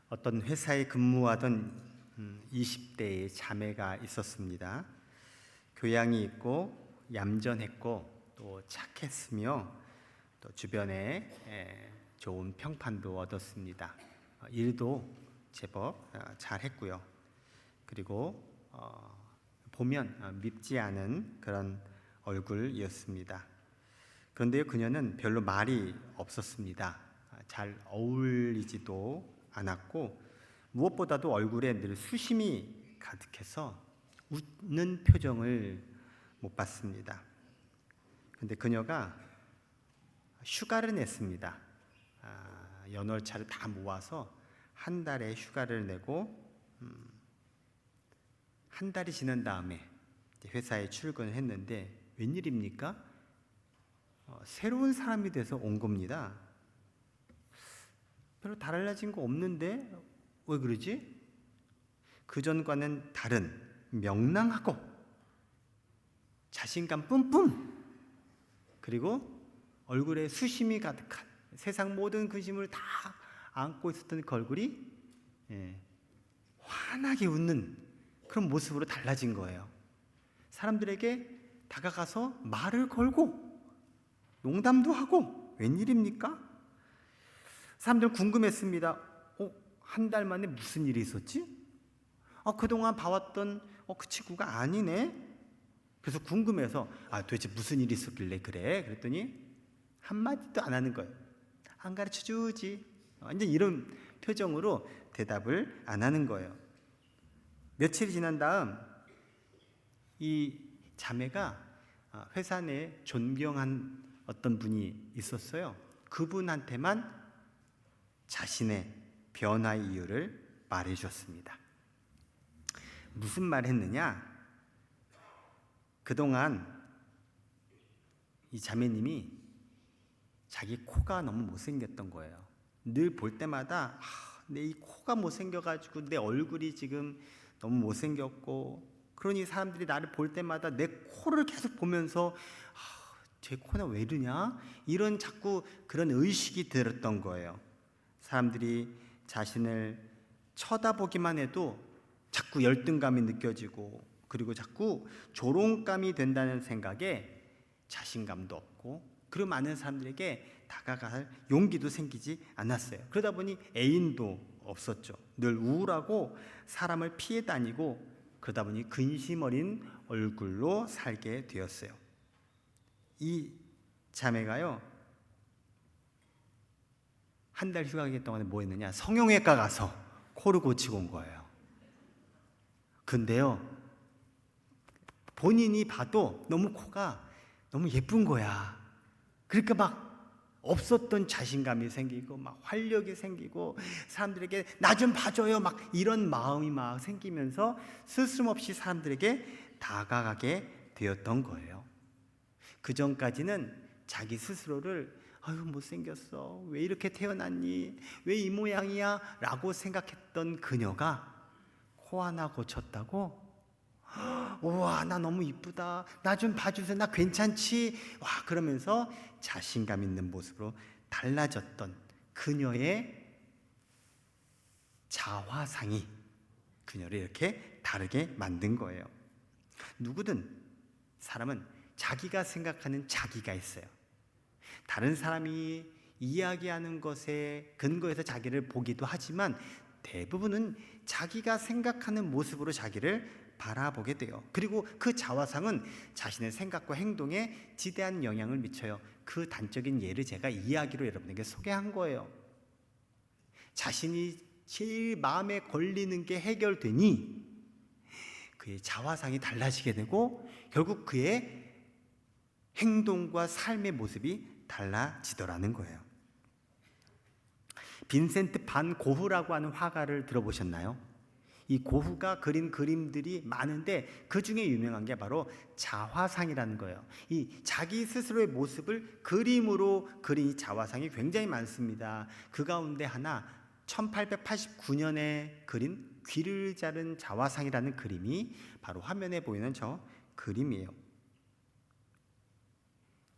어떤 회사에 근무하던 20대의 자매가 있었습니다. 교양이 있고 얌전했고 또 착했으며 또 주변에 좋은 평판도 얻었습니다. 일도 제법 잘했고요. 그리고 보면 밉지 않은 그런 얼굴이었습니다. 그런데 그녀는 별로 말이 없었습니다. 잘 어울리지도 않았고 무엇보다도 얼굴에 늘 수심이 가득해서 웃는 표정을 못 봤습니다. 그런데 그녀가 휴가를 냈습니다. 연월차를 다 모아서 한 달에 휴가를 내고 한 달이 지난 다음에 회사에 출근을 했는데 웬일입니까? 새로운 사람이 돼서 온 겁니다. 별로 달라진 거 없는데 왜 그러지? 그전과는 다른 명랑하고 자신감 뿜뿜 그리고 얼굴에 수심이 가득한 세상 모든 근심을 다 안고 있었던 그 얼굴이 환하게 웃는 그런 모습으로 달라진 거예요. 사람들에게 다가가서 말을 걸고 농담도 하고 웬일입니까? 사람들 궁금했습니다. 한 달 만에 무슨 일이 있었지? 그동안 봐왔던 그 친구가 아니네. 그래서 궁금해서 도대체 무슨 일이 있었길래 그래? 그랬더니 한마디도 안 하는 거예요. 안 가르쳐 주지. 완전 이런 표정으로 대답을 안 하는 거예요. 며칠이 지난 다음 이 자매가 회사 내에 존경한 어떤 분이 있었어요. 그분한테만 자신의 변화의 이유를 말해줬습니다. 무슨 말 했느냐? 그동안 이 자매님이 자기 코가 너무 못생겼던 거예요. 늘 볼 때마다 내 이 코가 못생겨가지고 내 얼굴이 지금 너무 못생겼고, 그러니 사람들이 나를 볼 때마다 내 코를 계속 보면서 제 코는 왜 이러냐? 이런 자꾸 그런 의식이 들었던 거예요. 사람들이 자신을 쳐다보기만 해도 자꾸 열등감이 느껴지고, 그리고 자꾸 조롱감이 된다는 생각에 자신감도 없고, 그리고 많은 사람들에게 다가갈 용기도 생기지 않았어요. 그러다 보니 애인도 없었죠. 늘 우울하고 사람을 피해 다니고, 그러다 보니 근심 어린 얼굴로 살게 되었어요. 이 자매가요, 한 달 휴가 동안에 뭐 했느냐? 성형외과 가서 코를 고치고 온 거예요. 근데요, 본인이 봐도 너무 코가 너무 예쁜 거야. 그러니까 막 없었던 자신감이 생기고 막 활력이 생기고 사람들에게 나 좀 봐줘요 막 이런 마음이 막 생기면서 스스럼없이 사람들에게 다가가게 되었던 거예요. 그 전까지는 자기 스스로를 못생겼어, 왜 이렇게 태어났니, 왜 이 모양이야 라고 생각했던 그녀가 코 하나 고쳤다고 우와 나 너무 이쁘다, 나 좀 봐주세요, 나 괜찮지, 와 그러면서 자신감 있는 모습으로 달라졌던 그녀의 자화상이 그녀를 이렇게 다르게 만든 거예요. 누구든 사람은 자기가 생각하는 자기가 있어요. 다른 사람이 이야기하는 것에 근거해서 자기를 보기도 하지만 대부분은 자기가 생각하는 모습으로 자기를 바라보게 돼요. 그리고 그 자화상은 자신의 생각과 행동에 지대한 영향을 미쳐요. 그 단적인 예를 제가 이야기로 여러분에게 소개한 거예요. 자신이 제일 마음에 걸리는 게 해결되니 그의 자화상이 달라지게 되고 결국 그의 행동과 삶의 모습이 달라지더라는 거예요. 빈센트 반 고흐라고 하는 화가를 들어보셨나요? 이 고흐가 그린 그림들이 많은데 그 중에 유명한 게 바로 자화상이라는 거예요. 이 자기 스스로의 모습을 그림으로 그린 이 자화상이 굉장히 많습니다. 그 가운데 하나 1889년에 그린 귀를 자른 자화상이라는 그림이 바로 화면에 보이는 저 그림이에요.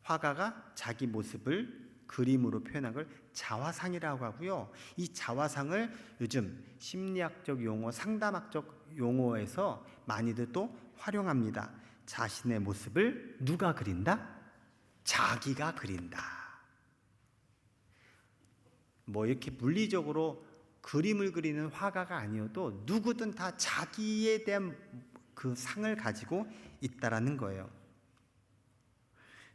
화가가 자기 모습을 그림으로 표현한 걸 자화상이라고 하고요. 이 자화상을 요즘 심리학적 용어, 상담학적 용어에서 많이들 또 활용합니다. 자신의 모습을 누가 그린다? 자기가 그린다. 뭐 이렇게 물리적으로 그림을 그리는 화가가 아니어도 누구든 다 자기에 대한 그 상을 가지고 있다라는 거예요.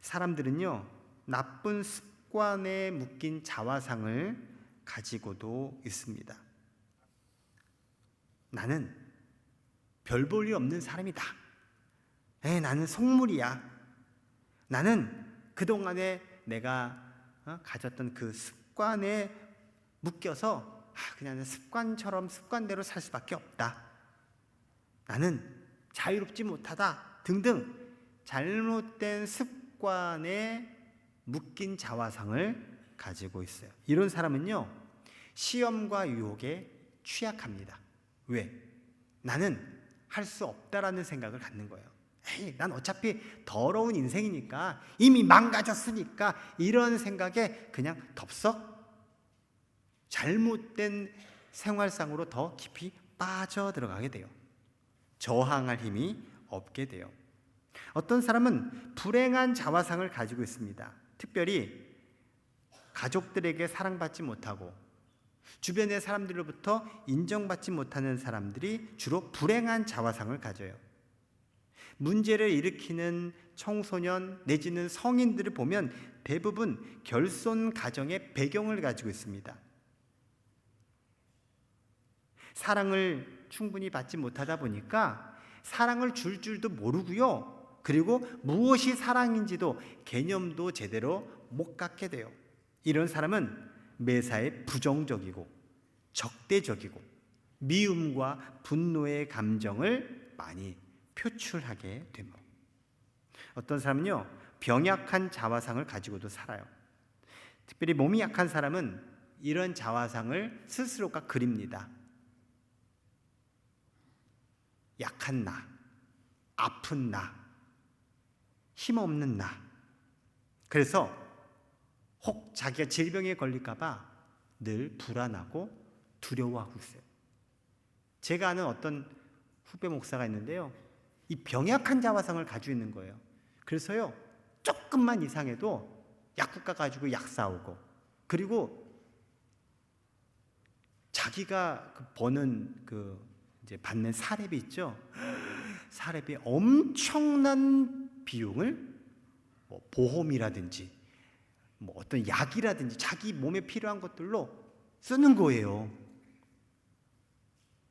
사람들은요, 나쁜 습관에 묶인 자화상을 가지고도 있습니다. 나는 별 볼 일 없는 사람이다. 나는 속물이야. 나는 그동안에 내가 가졌던 그 습관에 묶여서 그냥 습관처럼 습관대로 살 수밖에 없다. 나는 자유롭지 못하다. 등등 잘못된 습관에 묶인 자화상을 가지고 있어요. 이런 사람은요, 시험과 유혹에 취약합니다. 왜? 나는 할 수 없다라는 생각을 갖는 거예요. 난 어차피 더러운 인생이니까, 이미 망가졌으니까, 이런 생각에 그냥 덥석 잘못된 생활상으로 더 깊이 빠져들어가게 돼요. 저항할 힘이 없게 돼요. 어떤 사람은 불행한 자화상을 가지고 있습니다. 특별히 가족들에게 사랑받지 못하고 주변의 사람들로부터 인정받지 못하는 사람들이 주로 불행한 자화상을 가져요. 문제를 일으키는 청소년 내지는 성인들을 보면 대부분 결손 가정의 배경을 가지고 있습니다. 사랑을 충분히 받지 못하다 보니까 사랑을 줄 줄도 모르고요. 그리고 무엇이 사랑인지도 개념도 제대로 못 갖게 돼요. 이런 사람은 매사에 부정적이고 적대적이고 미움과 분노의 감정을 많이 표출하게 됩니다. 어떤 사람은요, 병약한 자화상을 가지고도 살아요. 특별히 몸이 약한 사람은 이런 자화상을 스스로가 그립니다. 약한 나, 아픈 나, 힘없는 나. 그래서 혹 자기가 질병에 걸릴까 봐 늘 불안하고 두려워하고 있어요. 제가 아는 어떤 후배 목사가 있는데요, 이 병약한 자화상을 가지고 있는 거예요. 그래서요, 조금만 이상해도 약국 가가지고 약 사오고, 그리고 자기가 버는 이제 받는 사례비 있죠. 사례비 엄청난 비용을 보험이라든지 어떤 약이라든지 자기 몸에 필요한 것들로 쓰는 거예요.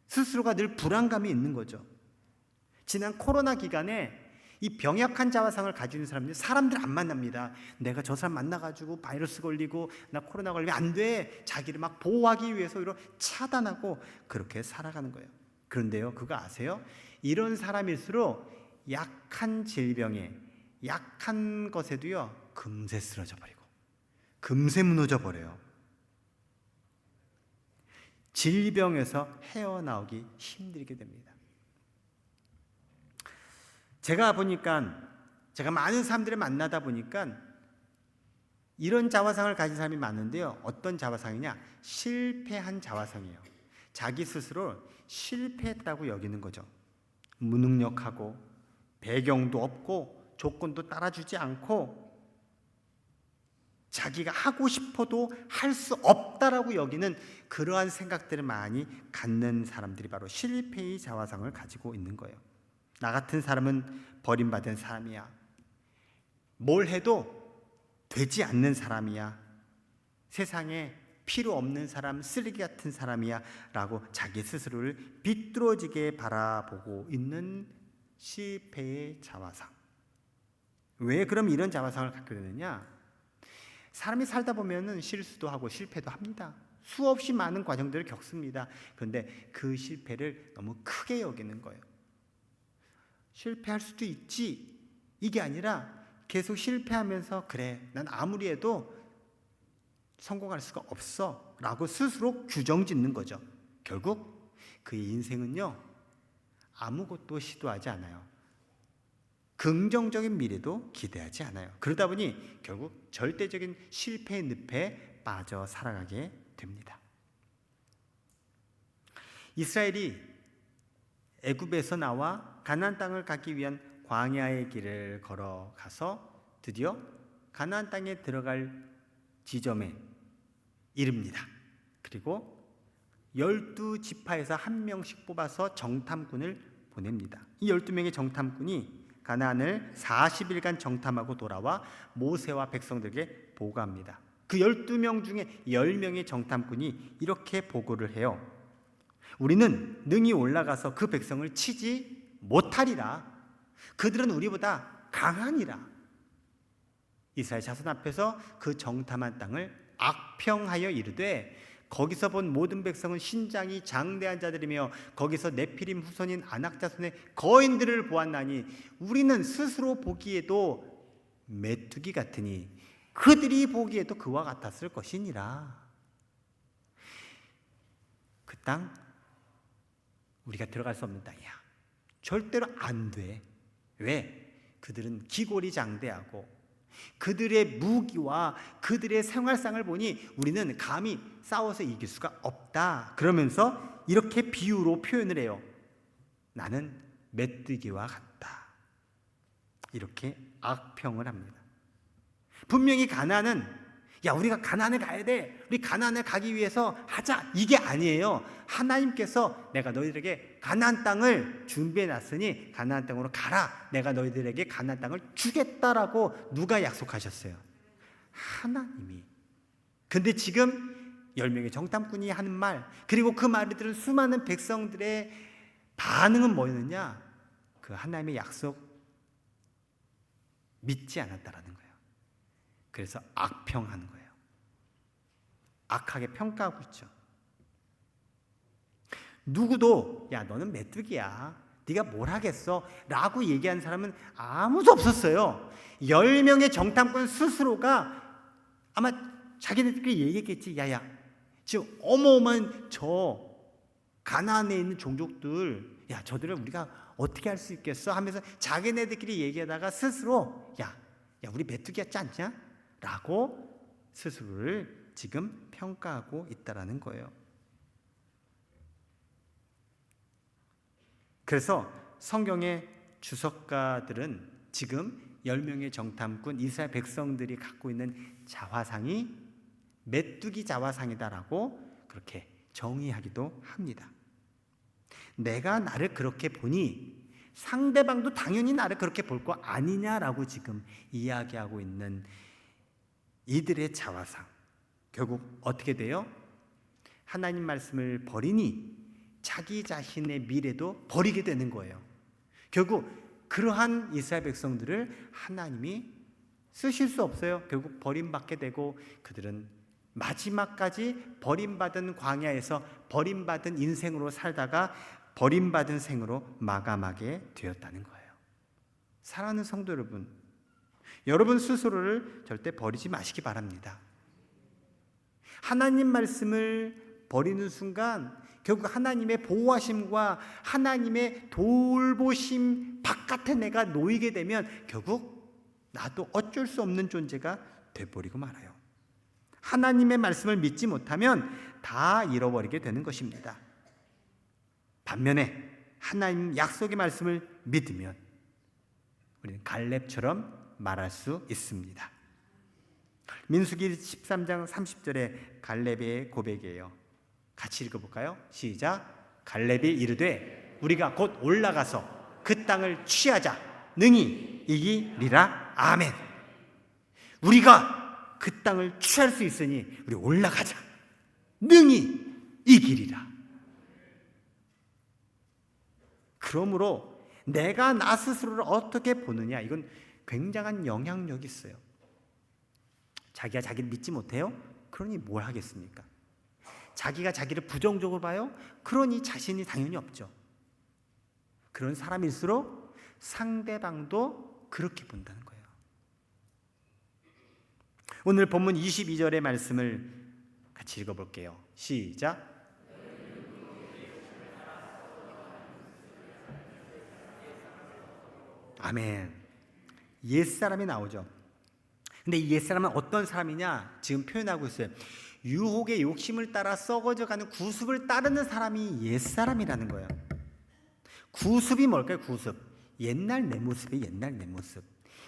스스로가 늘 불안감이 있는 거죠. 지난 코로나 기간에 이 병약한 자화상을 가지고 있는 사람들이 사람들 안 만납니다. 내가 저 사람 만나가지고 바이러스 걸리고 나 코로나 걸리면 안 돼. 자기를 막 보호하기 위해서 이런 차단하고 그렇게 살아가는 거예요. 그런데요, 그거 아세요? 이런 사람일수록 약한 질병에, 약한 것에도요, 금세 쓰러져 버리고 금세 무너져 버려요. 질병에서 헤어나오기 힘들게 됩니다. 제가 많은 사람들을 만나다 보니까 이런 자화상을 가진 사람이 많은데요, 어떤 자화상이냐? 실패한 자화상이에요. 자기 스스로 실패했다고 여기는 거죠. 무능력하고 배경도 없고 조건도 따라주지 않고 자기가 하고 싶어도 할 수 없다라고 여기는 그러한 생각들을 많이 갖는 사람들이 바로 실패의 자화상을 가지고 있는 거예요. 나 같은 사람은 버림받은 사람이야. 뭘 해도 되지 않는 사람이야. 세상에 필요 없는 사람, 쓰레기 같은 사람이야 라고 자기 스스로를 비뚤어지게 바라보고 있는 실패의 자화상. 왜 그럼 이런 자화상을 갖게 되느냐? 사람이 살다 보면은 실수도 하고 실패도 합니다. 수없이 많은 과정들을 겪습니다. 그런데 그 실패를 너무 크게 여기는 거예요. 실패할 수도 있지, 이게 아니라 계속 실패하면서 그래, 난 아무리 해도 성공할 수가 없어 라고 스스로 규정 짓는 거죠. 결국 그의 인생은요, 아무것도 시도하지 않아요. 긍정적인 미래도 기대하지 않아요. 그러다 보니 결국 절대적인 실패의 늪에 빠져 살아가게 됩니다. 이스라엘이 애굽에서 나와 가나안 땅을 갖기 위한 광야의 길을 걸어가서 드디어 가나안 땅에 들어갈 지점에 이릅니다. 그리고 12지파에서 한 명씩 뽑아서 정탐꾼을 보냅니다. 이 12명의 정탐꾼이 가나안을 40일간 정탐하고 돌아와 모세와 백성들에게 보고합니다. 그 12명 중에 10명의 정탐꾼이 이렇게 보고를 해요. 우리는 능히 올라가서 그 백성을 치지 못하리라. 그들은 우리보다 강하니라. 이스라엘 자손 앞에서 그 정탐한 땅을 악평하여 이르되 거기서 본 모든 백성은 신장이 장대한 자들이며 거기서 네피림 후손인 아낙 자손의 거인들을 보았나니 우리는 스스로 보기에도 메뚜기 같으니 그들이 보기에도 그와 같았을 것이니라. 그 땅 우리가 들어갈 수 없는 땅이야. 절대로 안 돼. 왜? 그들은 기골이 장대하고 그들의 무기와 그들의 생활상을 보니 우리는 감히 싸워서 이길 수가 없다. 그러면서 이렇게 비유로 표현을 해요. 나는 메뚜기와 같다. 이렇게 악평을 합니다. 분명히 가나안은 우리가 가나안에 가야 돼. 우리 가나안에 가기 위해서 하자. 이게 아니에요. 하나님께서 내가 너희들에게 가나안 땅을 준비해 놨으니 가나안 땅으로 가라. 내가 너희들에게 가나안 땅을 주겠다라고 누가 약속하셨어요? 하나님이. 근데 지금 10명의 정탐꾼이 하는 말, 그리고 그 말을 들은 수많은 백성들의 반응은 뭐였느냐? 그 하나님의 약속 믿지 않았다라는 거예요. 그래서 악평하는 거예요. 악하게 평가하고 있죠. 누구도 너는 메뚜기야, 네가 뭘 하겠어 라고 얘기한 사람은 아무도 없었어요. 10명의 정탐꾼 스스로가 아마 자기네들끼리 얘기했겠지. 지금 어마어마한 저 가나안에 있는 종족들, 저들을 우리가 어떻게 할 수 있겠어 하면서 자기네들끼리 얘기하다가 스스로 우리 메뚜기였지 않냐? 라고 스스로를 지금 평가하고 있다라는 거예요. 그래서 성경의 주석가들은 지금 10명의 정탐꾼 이스라엘 백성들이 갖고 있는 자화상이 메뚜기 자화상이다라고 그렇게 정의하기도 합니다. 내가 나를 그렇게 보니 상대방도 당연히 나를 그렇게 볼 거 아니냐라고 지금 이야기하고 있는 이들의 자화상, 결국 어떻게 돼요? 하나님 말씀을 버리니 자기 자신의 미래도 버리게 되는 거예요. 결국 그러한 이스라엘 백성들을 하나님이 쓰실 수 없어요. 결국 버림받게 되고 그들은 마지막까지 버림받은 광야에서 버림받은 인생으로 살다가 버림받은 생으로 마감하게 되었다는 거예요. 사랑하는 성도 여러분, 여러분 스스로를 절대 버리지 마시기 바랍니다. 하나님 말씀을 버리는 순간 결국 하나님의 보호하심과 하나님의 돌보심 바깥에 내가 놓이게 되면 결국 나도 어쩔 수 없는 존재가 돼버리고 말아요. 하나님의 말씀을 믿지 못하면 다 잃어버리게 되는 것입니다. 반면에 하나님 약속의 말씀을 믿으면 우리는 갈렙처럼 말할 수 있습니다. 민수기 13장 30절에 갈렙의 고백이에요. 같이 읽어볼까요? 시작. 갈렙이 이르되 우리가 곧 올라가서 그 땅을 취하자. 능히 이기리라. 아멘. 우리가 그 땅을 취할 수 있으니 우리 올라가자. 능히 이기리라. 그러므로 내가 나 스스로를 어떻게 보느냐, 이건 굉장한 영향력이 있어요. 자기가 자기를 믿지 못해요? 그러니 뭘 하겠습니까? 자기가 자기를 부정적으로 봐요? 그러니 자신이 당연히 없죠. 그런 사람일수록 상대방도 그렇게 본다는 거예요. 오늘 본문 22절의 말씀을 같이 읽어볼게요. 시작. 아멘. 옛사람이 나오죠. 근데 이 옛사람은 어떤 사람이냐? 지금 표현하고 있어요. 유혹의 욕심을 따라 썩어져가는 구습을 따르는 사람이 옛사람이라는 거예요. 구습이 뭘까요? 구습. 옛날 내 모습이 옛날 내 모습.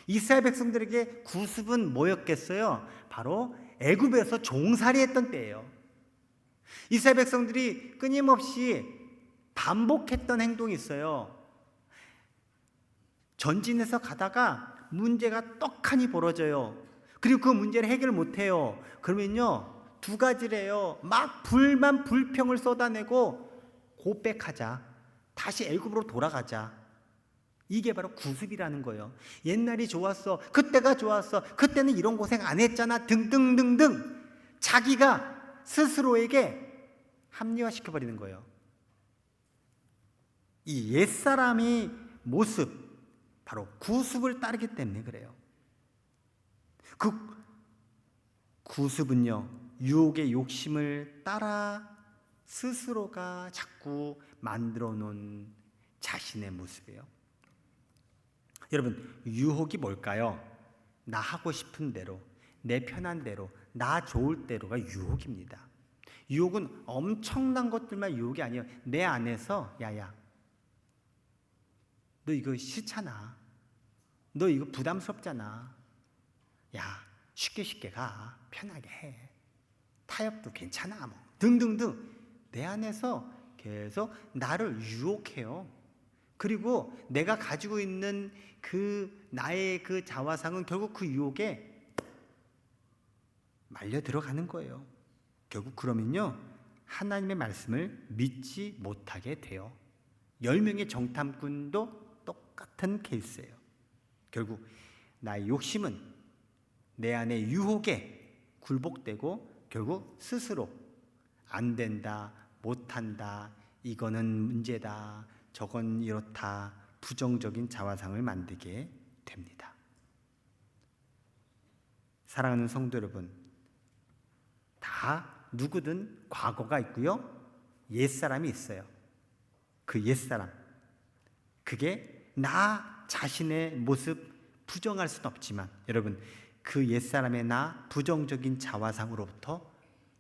이스라엘 백성들에게 구습은 뭐였겠어요? 바로 애굽에서 종살이했던 때예요. 이스라엘 백성들이 끊임없이 반복했던 행동이 있어요. 전진해서 가다가 문제가 떡하니 벌어져요. 그리고 그 문제를 해결 못해요. 그러면요, 두 가지래요. 막 불평을 쏟아내고 고백하자. 다시 애굽으로 돌아가자. 이게 바로 구습이라는 거예요. 옛날이 좋았어. 그때가 좋았어. 그때는 이런 고생 안 했잖아. 등등등등. 자기가 스스로에게 합리화시켜버리는 거예요. 이 옛사람의 모습, 바로 구습을 따르기 때문에 그래요. 그 구습은요, 유혹의 욕심을 따라 스스로가 자꾸 만들어 놓은 자신의 모습이에요. 여러분, 유혹이 뭘까요? 나 하고 싶은 대로, 내 편한 대로, 나 좋을 대로가 유혹입니다. 유혹은 엄청난 것들만 유혹이 아니에요. 내 안에서 야야, 너 이거 싫잖아. 너 이거 부담스럽잖아. 야, 쉽게 가. 편하게 해. 타협도 괜찮아. 뭐 등등등. 내 안에서 계속 나를 유혹해요. 그리고 내가 가지고 있는 그 나의 그 자화상은 결국 그 유혹에 말려 들어가는 거예요. 결국 그러면요, 하나님의 말씀을 믿지 못하게 돼요. 10명의 정탐꾼도 똑같은 케이스예요. 결국 나의 욕심은 내 안의 유혹에 굴복되고 결국 스스로 안 된다, 못한다, 이거는 문제다, 저건 이렇다, 부정적인 자화상을 만들게 됩니다. 사랑하는 성도 여러분, 다 누구든 과거가 있고요, 옛사람이 있어요. 그 옛사람, 그게 나 자신의 모습 부정할 수는 없지만 여러분, 그 옛사람의 나 부정적인 자화상으로부터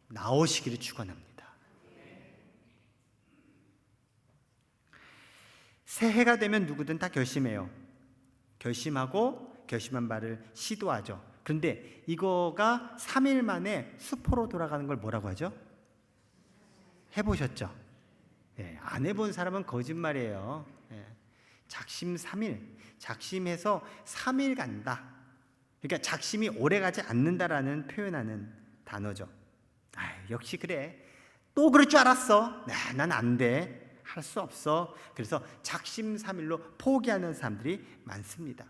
나오시기를 축원합니다. 새해가 되면 누구든 다 결심해요. 결심하고 결심한 바를 시도하죠. 그런데 이거가 3일 만에 수포로 돌아가는 걸 뭐라고 하죠? 해보셨죠? 네, 안 해본 사람은 거짓말이에요. 네, 작심 3일, 작심해서 3일 간다. 그러니까 작심이 오래가지 않는다라는 표현하는 단어죠. 역시 그래. 또 그럴 줄 알았어. 난 안 돼. 할 수 없어. 그래서 작심 3일로 포기하는 사람들이 많습니다.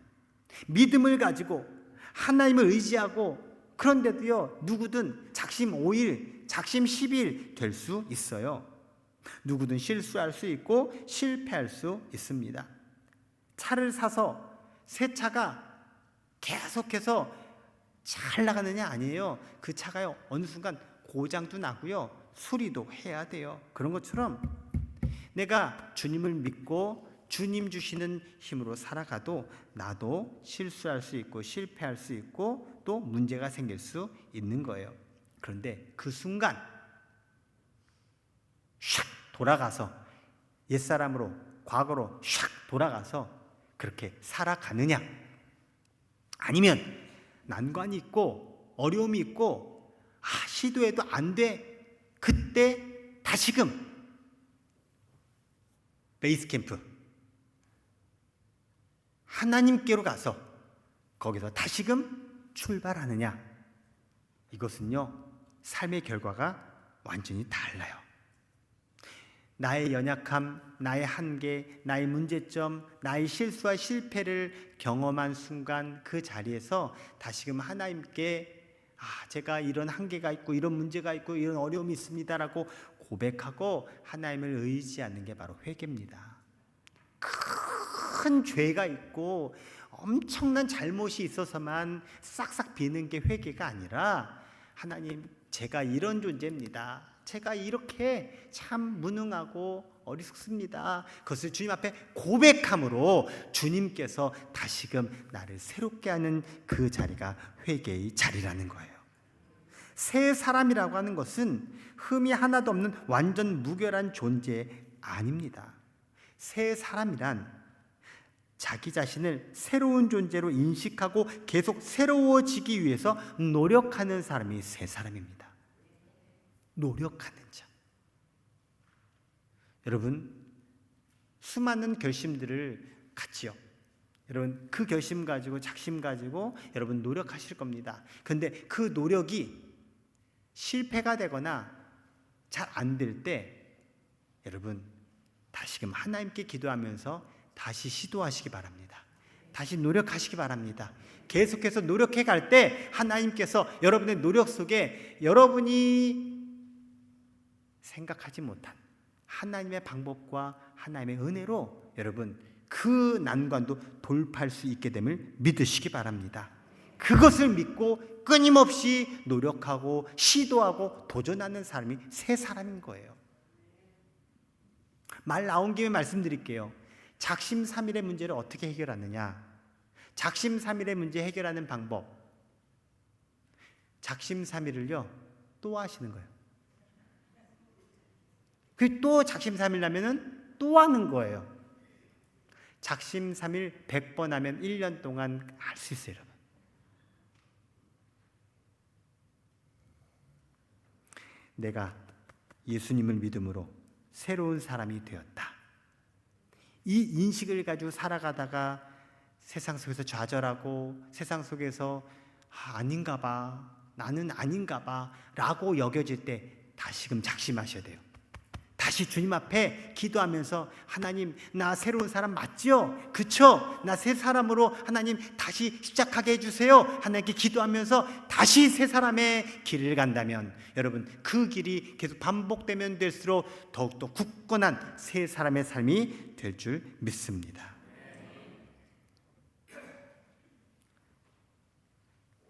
믿음을 가지고 하나님을 의지하고, 그런데도요, 누구든 작심 5일, 작심 10일 될 수 있어요. 누구든 실수할 수 있고 실패할 수 있습니다. 차를 사서 새 차가 계속해서 잘 나가느냐? 아니에요. 그 차가 어느 순간 고장도 나고요, 수리도 해야 돼요. 그런 것처럼 내가 주님을 믿고 주님 주시는 힘으로 살아가도 나도 실수할 수 있고 실패할 수 있고 또 문제가 생길 수 있는 거예요. 그런데 그 순간 샥 돌아가서 옛사람으로, 과거로 샥 돌아가서 그렇게 살아가느냐? 아니면 난관이 있고 어려움이 있고 시도해도 안 돼. 그때 다시금 베이스 캠프 하나님께로 가서 거기서 다시금 출발하느냐? 이것은요, 삶의 결과가 완전히 달라요. 나의 연약함, 나의 한계, 나의 문제점, 나의 실수와 실패를 경험한 순간 그 자리에서 다시금 하나님께 제가 이런 한계가 있고 이런 문제가 있고 이런 어려움이 있습니다라고 고백하고 하나님을 의지하는 게 바로 회개입니다. 큰 죄가 있고 엄청난 잘못이 있어서만 싹싹 비는 게 회개가 아니라, 하나님, 제가 이런 존재입니다. 제가 이렇게 참 무능하고 어리석습니다. 그것을 주님 앞에 고백함으로 주님께서 다시금 나를 새롭게 하는 그 자리가 회개의 자리라는 거예요. 새 사람이라고 하는 것은 흠이 하나도 없는 완전 무결한 존재 아닙니다. 새 사람이란 자기 자신을 새로운 존재로 인식하고 계속 새로워지기 위해서 노력하는 사람이 새 사람입니다. 노력하는 자. 여러분, 수많은 결심들을 갖지요. 여러분, 그 결심 가지고 작심 가지고 여러분 노력하실 겁니다. 그런데 그 노력이 실패가 되거나 잘 안 될 때 여러분 다시금 하나님께 기도하면서 다시 시도하시기 바랍니다. 다시 노력하시기 바랍니다. 계속해서 노력해 갈 때 하나님께서 여러분의 노력 속에 여러분이 생각하지 못한 하나님의 방법과 하나님의 은혜로 여러분 그 난관도 돌파할 수 있게 됨을 믿으시기 바랍니다. 그것을 믿고 끊임없이 노력하고 시도하고 도전하는 사람이 새 사람인 거예요. 말 나온 김에 말씀드릴게요. 작심삼일의 문제를 어떻게 해결하느냐? 작심삼일의 문제 해결하는 방법, 작심삼일을요 또 하시는 거예요. 그 또 작심삼일 하면은 또 하는 거예요. 작심삼일 100번 하면 1년 동안 할 수 있어요, 여러분. 내가 예수님을 믿음으로 새로운 사람이 되었다. 이 인식을 가지고 살아가다가 세상 속에서 좌절하고 세상 속에서 아닌가 봐, 나는 아닌가 봐 라고 여겨질 때 다시금 작심하셔야 돼요. 다시 주님 앞에 기도하면서 하나님, 나 새로운 사람 맞지요? 그쵸? 나 새 사람으로 하나님 다시 시작하게 해주세요. 하나님께 기도하면서 다시 새 사람의 길을 간다면 여러분 그 길이 계속 반복되면 될수록 더욱더 굳건한 새 사람의 삶이 될 줄 믿습니다.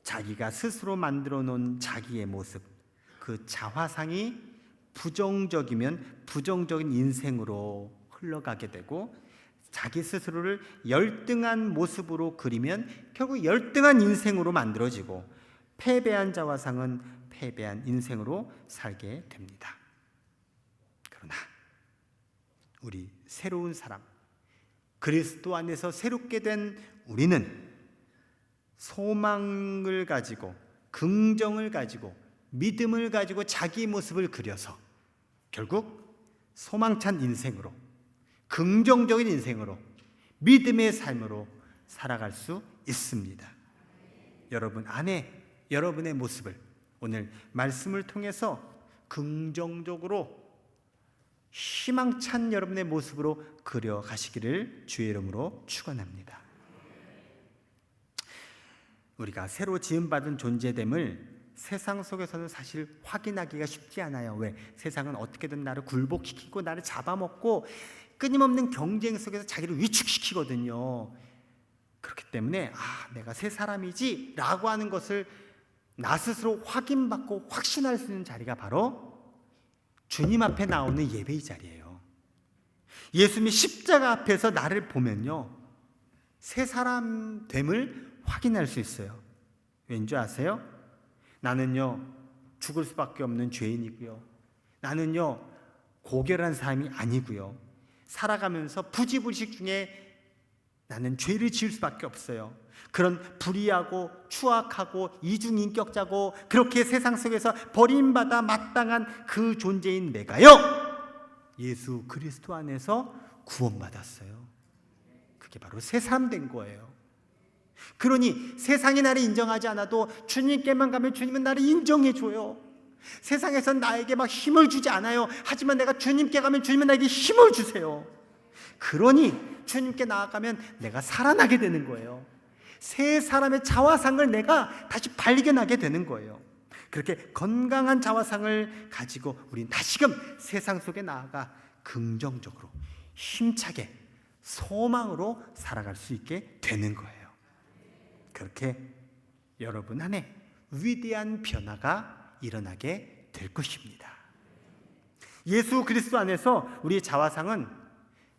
자기가 스스로 만들어 놓은 자기의 모습, 그 자화상이 부정적이면 부정적인 인생으로 흘러가게 되고 자기 스스로를 열등한 모습으로 그리면 결국 열등한 인생으로 만들어지고 패배한 자화상은 패배한 인생으로 살게 됩니다. 그러나 우리 새로운 사람, 그리스도 안에서 새롭게 된 우리는 소망을 가지고 긍정을 가지고 믿음을 가지고 자기 모습을 그려서 결국 소망찬 인생으로, 긍정적인 인생으로, 믿음의 삶으로 살아갈 수 있습니다. 여러분 안에 여러분의 모습을 오늘 말씀을 통해서 긍정적으로 희망찬 여러분의 모습으로 그려가시기를 주의 이름으로 축원합니다. 우리가 새로 지음받은 존재됨을 세상 속에서는 사실 확인하기가 쉽지 않아요. 왜? 세상은 어떻게든 나를 굴복시키고 나를 잡아먹고 끊임없는 경쟁 속에서 자기를 위축시키거든요. 그렇기 때문에 내가 새 사람이지 라고 하는 것을 나 스스로 확인받고 확신할 수 있는 자리가 바로 주님 앞에 나오는 예배의 자리예요. 예수님이 십자가 앞에서 나를 보면요 새 사람 됨을 확인할 수 있어요. 왠지 아세요? 나는요 죽을 수밖에 없는 죄인이고요, 나는요 고결한 사람이 아니고요, 살아가면서 부지불식 중에 나는 죄를 지을 수밖에 없어요. 그런 불의하고 추악하고 이중인격자고 그렇게 세상 속에서 버림받아 마땅한 그 존재인 내가요 예수 그리스도 안에서 구원받았어요. 그게 바로 새 사람 된 거예요. 그러니 세상이 나를 인정하지 않아도 주님께만 가면 주님은 나를 인정해 줘요. 세상에선 나에게 막 힘을 주지 않아요. 하지만 내가 주님께 가면 주님은 나에게 힘을 주세요. 그러니 주님께 나아가면 내가 살아나게 되는 거예요. 새 사람의 자화상을 내가 다시 발견하게 되는 거예요. 그렇게 건강한 자화상을 가지고 우리는 다시금 세상 속에 나아가 긍정적으로 힘차게 소망으로 살아갈 수 있게 되는 거예요. 그렇게 여러분 안에 위대한 변화가 일어나게 될 것입니다. 예수 그리스도 안에서 우리의 자화상은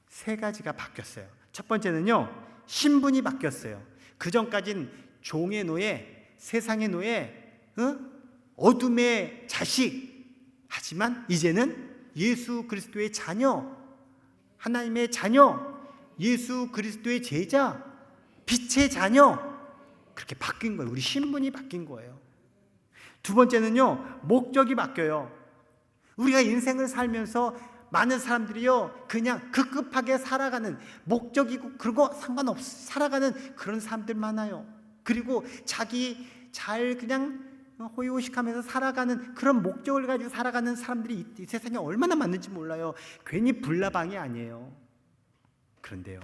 세 가지가 바뀌었어요. 첫 번째는요, 신분이 바뀌었어요. 그전까진 종의 노예, 세상의 노예, 어둠의 자식. 하지만 이제는 예수 그리스도의 자녀, 하나님의 자녀, 예수 그리스도의 제자, 빛의 자녀. 그렇게 바뀐 거예요. 우리 신분이 바뀐 거예요. 두 번째는요, 목적이 바뀌어요. 우리가 인생을 살면서 많은 사람들이요, 그냥 급급하게 살아가는, 목적이고 그러고 상관없이 살아가는 그런 사람들 많아요. 그리고 자기 잘 그냥 호의호식하면서 살아가는 그런 목적을 가지고 살아가는 사람들이 이 세상에 얼마나 많은지 몰라요. 괜히 불나방이 아니에요. 그런데요,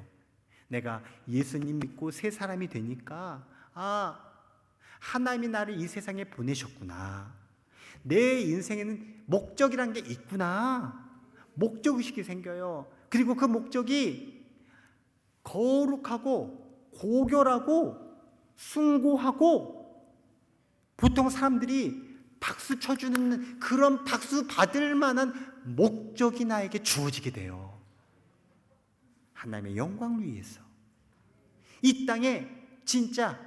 내가 예수님 믿고 새 사람이 되니까 하나님이 나를 이 세상에 보내셨구나. 내 인생에는 목적이란 게 있구나. 목적의식이 생겨요. 그리고 그 목적이 거룩하고 고결하고 숭고하고, 보통 사람들이 박수 쳐주는 그런 박수 받을 만한 목적이 나에게 주어지게 돼요. 하나님의 영광을 위해서. 이 땅에 진짜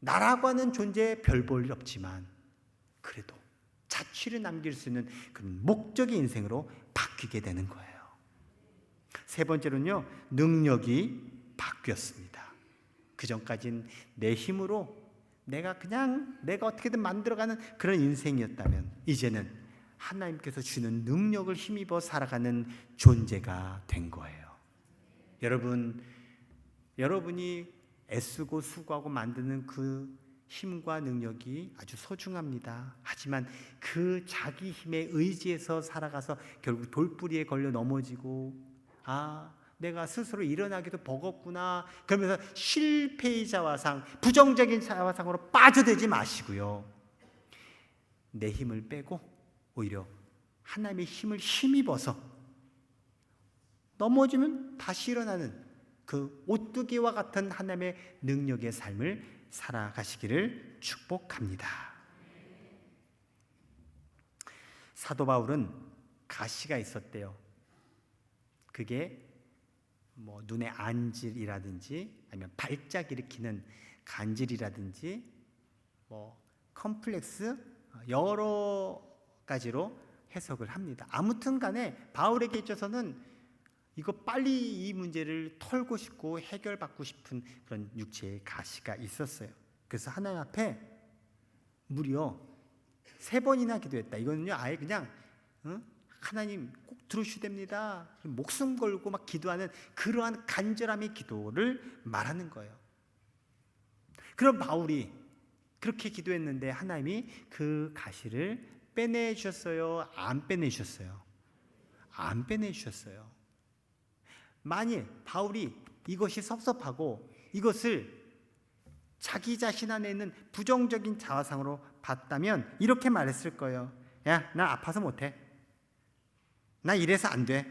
나라고 하는 존재에 별 볼 일 없지만 그래도 자취를 남길 수 있는 그런 목적의 인생으로 바뀌게 되는 거예요. 세 번째로는요, 능력이 바뀌었습니다. 그전까진 내 힘으로 내가 어떻게든 만들어가는 그런 인생이었다면 이제는 하나님께서 주는 능력을 힘입어 살아가는 존재가 된 거예요. 여러분이 애쓰고 수고하고 만드는 그 힘과 능력이 아주 소중합니다. 하지만 그 자기 힘에 의지해서 살아가서 결국 돌부리에 걸려 넘어지고, 내가 스스로 일어나기도 버겁구나, 그러면서 실패의 자화상, 부정적인 자화상으로 빠져들지 마시고요, 내 힘을 빼고 오히려 하나님의 힘을 힘입어서 넘어지면 다시 일어나는 그 오뚜기와 같은 하나님의 능력의 삶을 살아가시기를 축복합니다. 사도 바울은 가시가 있었대요. 그게 눈에 안질이라든지 아니면 발작 일으키는 간질이라든지 컴플렉스, 여러 가지로 해석을 합니다. 아무튼 간에 바울에게 있어서는 이거 빨리 이 문제를 털고 싶고 해결받고 싶은 그런 육체의 가시가 있었어요. 그래서 하나님 앞에 무려 3번이나 기도했다. 이거는요, 아예 그냥 하나님 꼭 들으셔야 됩니다, 목숨 걸고 막 기도하는 그러한 간절함의 기도를 말하는 거예요. 그럼 바울이 그렇게 기도했는데 하나님이 그 가시를 빼내주셨어요? 안 빼내주셨어요? 안 빼내주셨어요. 만일 바울이 이것이 섭섭하고 이것을 자기 자신 안에 있는 부정적인 자화상으로 봤다면 이렇게 말했을 거예요. 야, 나 아파서 못해. 나 이래서 안 돼.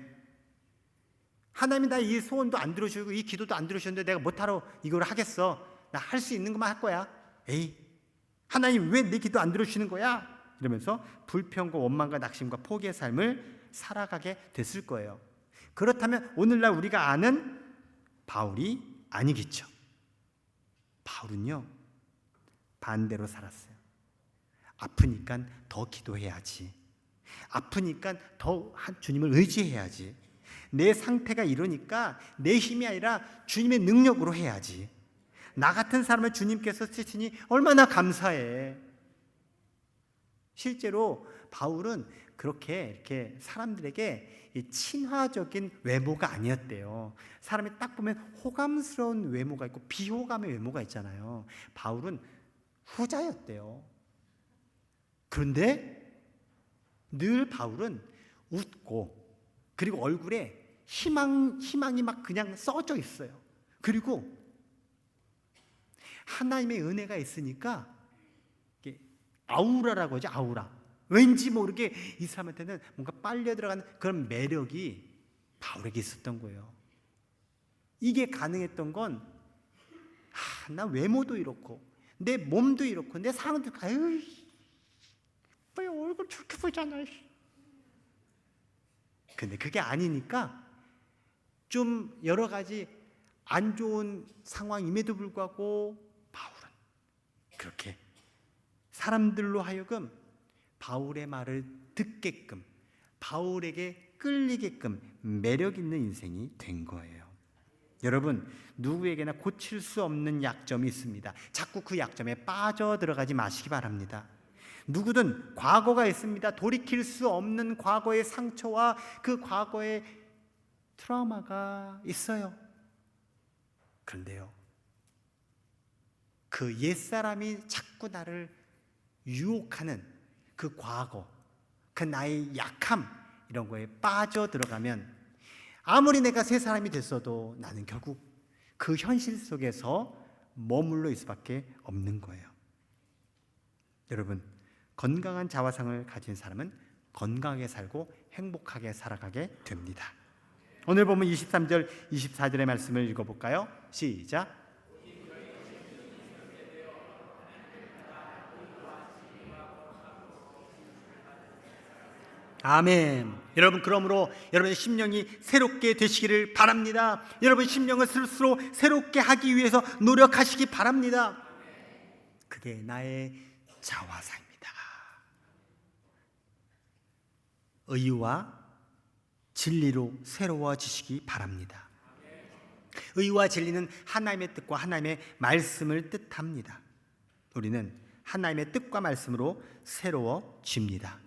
하나님이 나 이 소원도 안 들어주고 이 기도도 안 들어주셨는데 내가 못하러 이걸 하겠어. 나 할 수 있는 것만 할 거야. 에이, 하나님 왜 내 기도 안 들어주시는 거야? 이러면서 불평과 원망과 낙심과 포기의 삶을 살아가게 됐을 거예요. 그렇다면 오늘날 우리가 아는 바울이 아니겠죠. 바울은요, 반대로 살았어요. 아프니까 더 기도해야지. 아프니까 더 주님을 의지해야지. 내 상태가 이러니까 내 힘이 아니라 주님의 능력으로 해야지. 나 같은 사람을 주님께서 쓰시니 얼마나 감사해. 실제로 바울은 그렇게 이렇게 사람들에게 친화적인 외모가 아니었대요. 사람이 딱 보면 호감스러운 외모가 있고 비호감의 외모가 있잖아요. 바울은 후자였대요. 그런데 늘 바울은 웃고, 그리고 얼굴에 희망이 막 그냥 써져 있어요. 그리고 하나님의 은혜가 있으니까 아우라라고 하죠. 아우라. 왠지 모르게 이 사람한테는 뭔가 빨려 들어가는 그런 매력이 바울에게 있었던 거예요. 이게 가능했던 건 나 외모도 이렇고 내 몸도 이렇고 내 상도, 아유, 왜 얼굴 저렇게 보잖아. 근데 그게 아니니까 좀 여러 가지 안 좋은 상황임에도 불구하고 바울은 그렇게 사람들로 하여금 바울의 말을 듣게끔, 바울에게 끌리게끔 매력 있는 인생이 된 거예요. 여러분, 누구에게나 고칠 수 없는 약점이 있습니다. 자꾸 그 약점에 빠져들어가지 마시기 바랍니다. 누구든 과거가 있습니다. 돌이킬 수 없는 과거의 상처와 그 과거의 트라우마가 있어요. 그런데요, 그 옛사람이 자꾸 나를 유혹하는 그 과거, 그 나의 약함, 이런 거에 빠져들어가면 아무리 내가 새 사람이 됐어도 나는 결국 그 현실 속에서 머물러 있을 수밖에 없는 거예요. 여러분, 건강한 자화상을 가진 사람은 건강하게 살고 행복하게 살아가게 됩니다. 오늘 보면 23절, 24절의 말씀을 읽어볼까요? 시작. 아멘. 여러분, 그러므로 여러분의 심령이 새롭게 되시기를 바랍니다. 여러분 심령을 스스로 새롭게 하기 위해서 노력하시기 바랍니다. 그게 나의 자화상입니다. 의와 진리로 새로워지시기 바랍니다. 의와 진리는 하나님의 뜻과 하나님의 말씀을 뜻합니다. 우리는 하나님의 뜻과 말씀으로 새로워집니다.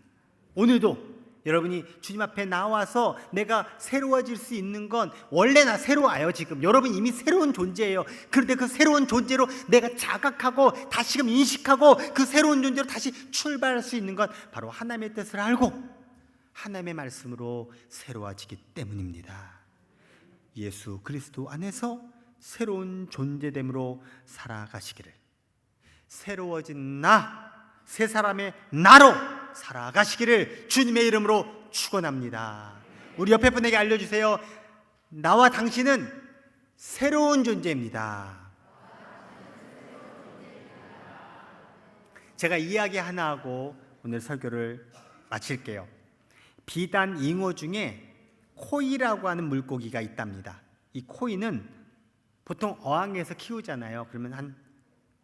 오늘도 여러분이 주님 앞에 나와서 내가 새로워질 수 있는 건 원래 나 새로워요. 지금 여러분 이미 새로운 존재예요. 그런데 그 새로운 존재로 내가 자각하고 다시금 인식하고 그 새로운 존재로 다시 출발할 수 있는 건 바로 하나님의 뜻을 알고 하나님의 말씀으로 새로워지기 때문입니다. 예수 그리스도 안에서 새로운 존재됨으로 살아가시기를, 새로워진 나, 새 사람의 나로 살아가시기를 주님의 이름으로 축원합니다. 우리 옆에 분에게 알려주세요. 나와 당신은 새로운 존재입니다. 제가 이야기 하나 하고 오늘 설교를 마칠게요. 비단 잉어 중에 코이라고 하는 물고기가 있답니다. 이 코이는 보통 어항에서 키우잖아요. 그러면 한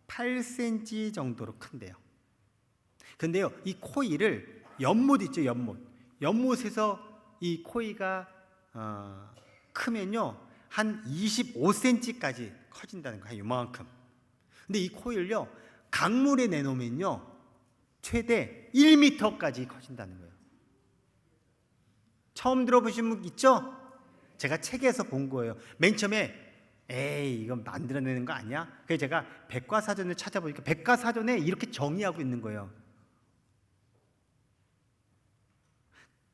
8cm 정도로 큰데요. 근데요, 이 코이를 연못 있죠, 연못. 연못에서 이 코이가 크면요 한 25cm까지 커진다는 거예요. 이만큼. 근데 이 코이를요 강물에 내놓으면요 최대 1m까지 커진다는 거예요. 처음 들어보신 분 있죠? 제가 책에서 본 거예요. 맨 처음에 에이 이건 만들어내는 거 아니야? 그래서 제가 백과사전을 찾아보니까 백과사전에 이렇게 정의하고 있는 거예요.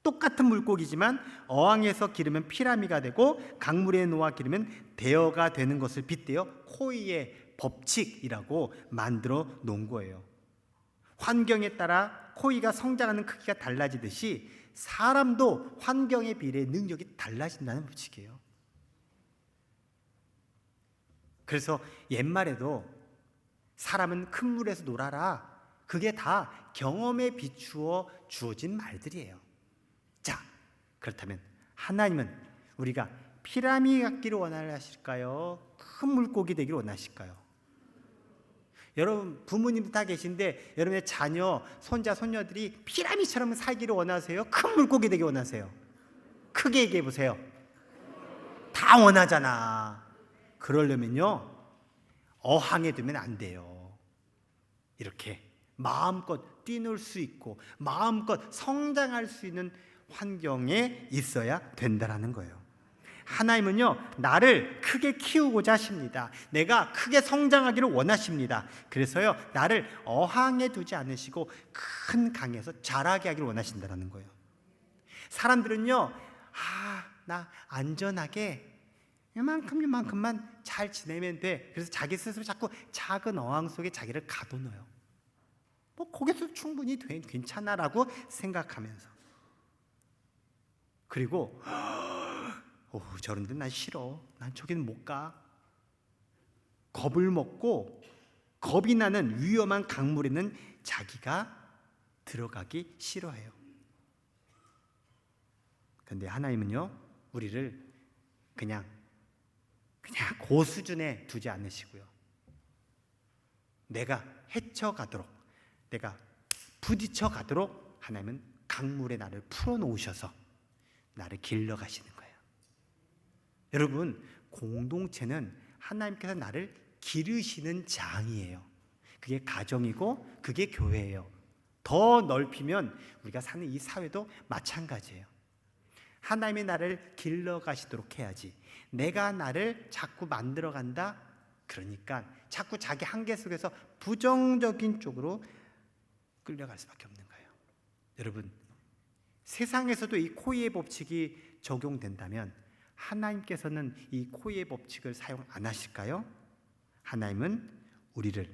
똑같은 물고기지만 어항에서 기르면 피라미가 되고 강물에 놓아 기르면 대어가 되는 것을 빗대어 코이의 법칙이라고 만들어 놓은 거예요. 환경에 따라 코이가 성장하는 크기가 달라지듯이 사람도 환경에 비례해 능력이 달라진다는 법칙이에요. 그래서 옛말에도 사람은 큰 물에서 놀아라, 그게 다 경험에 비추어 주어진 말들이에요. 자, 그렇다면 하나님은 우리가 피라미드 같기를 원하실까요? 큰 물고기 되기를 원하실까요? 여러분 부모님도 다 계신데 여러분의 자녀, 손자, 손녀들이 피라미드처럼 살기를 원하세요? 큰 물고기 되기 원하세요? 크게 얘기해 보세요. 다 원하잖아. 그러려면요 어항에 두면 안 돼요. 이렇게 마음껏 뛰놀 수 있고 마음껏 성장할 수 있는 환경에 있어야 된다라는 거예요. 하나님은요 나를 크게 키우고자 하십니다. 내가 크게 성장하기를 원하십니다. 그래서요 나를 어항에 두지 않으시고 큰 강에서 자라게 하기를 원하신다는 거예요. 사람들은요 나 안전하게 이만큼만 잘 지내면 돼. 그래서 자기 스스로 자꾸 작은 어항 속에 자기를 가둬놓아요. 뭐 거기서 충분히 괜찮아라고 생각하면서. 그리고 저런 데 난 싫어, 난 저기는 못 가. 겁을 먹고 겁이 나는 위험한 강물에는 자기가 들어가기 싫어해요. 그런데 하나님은요, 우리를 그냥 그 수준에 두지 않으시고요, 내가 헤쳐가도록, 내가 부딪혀가도록 하나님은 강물에 나를 풀어놓으셔서 나를 길러가시는 거예요. 여러분, 공동체는 하나님께서 나를 기르시는 장이에요. 그게 가정이고 그게 교회예요. 더 넓히면 우리가 사는 이 사회도 마찬가지예요. 하나님이 나를 길러가시도록 해야지, 내가 나를 자꾸 만들어간다, 그러니까 자꾸 자기 한계 속에서 부정적인 쪽으로 끌려갈 수밖에 없는 거예요. 여러분, 세상에서도 이 코이의 법칙이 적용된다면 하나님께서는 이 코이의 법칙을 사용 안 하실까요? 하나님은 우리를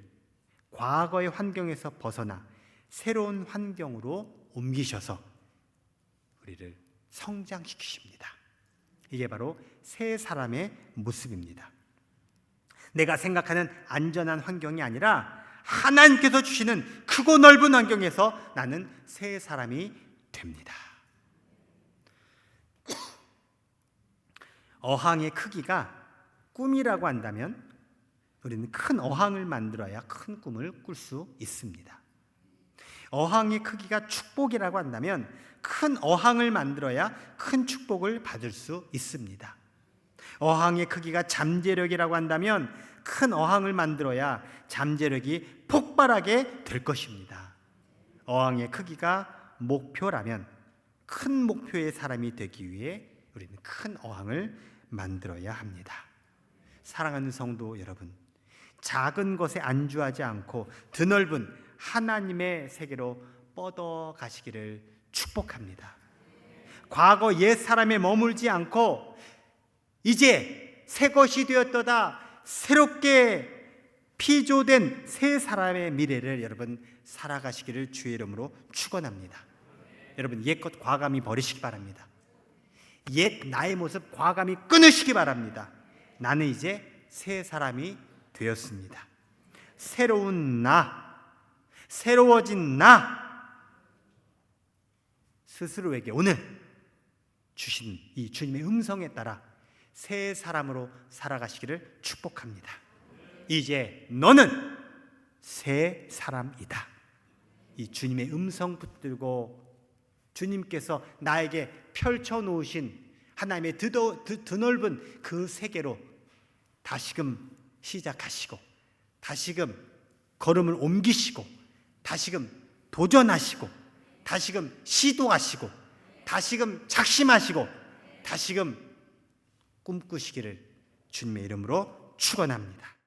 과거의 환경에서 벗어나 새로운 환경으로 옮기셔서 우리를 성장시키십니다. 이게 바로 새 사람의 모습입니다. 내가 생각하는 안전한 환경이 아니라 하나님께서 주시는 크고 넓은 환경에서 나는 새 사람이 됩니다. 어항의 크기가 꿈이라고 한다면 우리는 큰 어항을 만들어야 큰 꿈을 꿀 수 있습니다. 어항의 크기가 축복이라고 한다면 큰 어항을 만들어야 큰 축복을 받을 수 있습니다. 어항의 크기가 잠재력이라고 한다면 큰 어항을 만들어야 잠재력이 폭발하게 될 것입니다. 어항의 크기가 목표라면 큰 목표의 사람이 되기 위해 우리는 큰 어항을 만들어야 합니다. 사랑하는 성도 여러분, 작은 것에 안주하지 않고 드넓은 하나님의 세계로 뻗어가시기를 축복합니다. 과거 옛 사람에 머물지 않고 이제 새 것이 되었도다, 새롭게 피조된 새 사람의 미래를 여러분 살아가시기를 주의 이름으로 축원합니다. 여러분, 옛것 과감히 버리시기 바랍니다. 옛 나의 모습 과감히 끊으시기 바랍니다. 나는 이제 새 사람이 되었습니다. 새로운 나, 새로워진 나 스스로에게 오늘 주신 이 주님의 음성에 따라 새 사람으로 살아가시기를 축복합니다. 이제 너는 새 사람이다. 이 주님의 음성 붙들고 주님께서 나에게 펼쳐놓으신 하나님의 드넓은 그 세계로 다시금 시작하시고, 다시금 걸음을 옮기시고, 다시금 도전하시고, 다시금 시도하시고, 다시금 작심하시고, 다시금 꿈꾸시기를 주님의 이름으로 축원합니다.